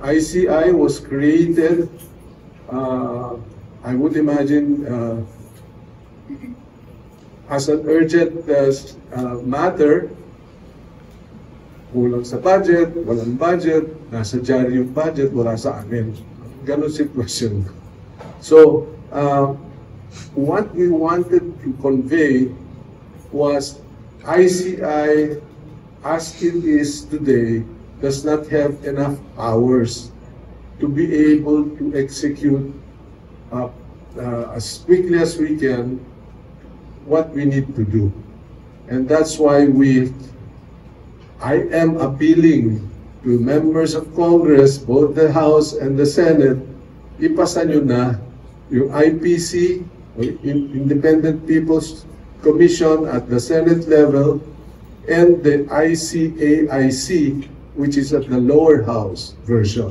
ICI was created, I would imagine, as an urgent matter. Kulang sa budget, walang budget, nasa dyaryo yung budget, wala sa amin. Ganon sitwasyon. So, what we wanted to convey was ICI, as it is today, does not have enough hours to be able to execute as quickly as we can what we need to do. And that's why I am appealing to members of Congress, both the House and the Senate, ipasa nyo na yung IPC, Independent People's Commission at the Senate level, and the ICAIC, which is at the lower house version.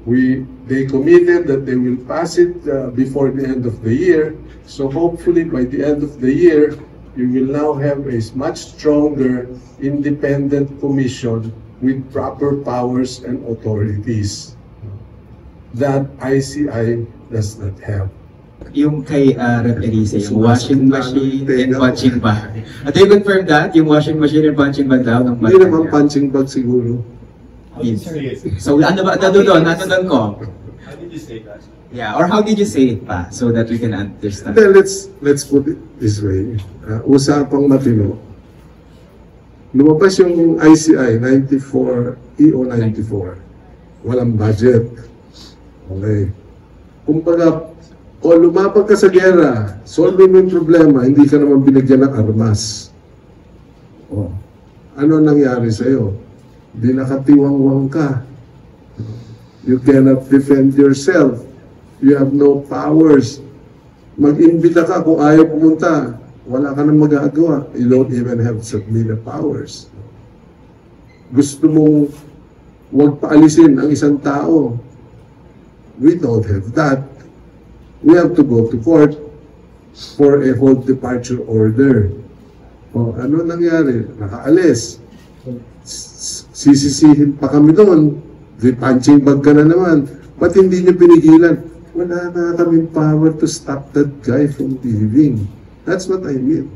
They committed that they will pass it before the end of the year, so hopefully by the end of the year, you will now have a much stronger independent commission with proper powers and authorities that ICI does not have. Yung kay Rep. Elise, yung washing machine and punching bag. Do you confirm that? Yung washing machine and punching bag daw? Hindi naman punching bag siguro. So ano ba? Doon ko. How did you say that? Yeah, or how did you say it pa? So that we can understand. Then let's put it this way. Usapang matino. Lumabas yung ICI 94, EO 94. Walang budget. Okay. Kumbaga, o lumapag ka sa gera, solve mo yung problema, hindi ka naman binigyan ng armas. O, ano nangyari sa'yo? Di nakatiwangwang ka. You cannot defend yourself. You have no powers. Mag-imbita ka kung ayaw pumunta. Wala ka nang magagawa. You don't even have subpoena powers. Gusto mong huwag paalisin ang isang tao. We don't have that. We have to go to court for a whole departure order. O, ano nangyari? Nakaalis. Sisisihin pa kami doon. Di punching bag ka na naman. Ba't hindi niyo pinigilan? Wala na kaming power to stop that guy from leaving. That's what I mean.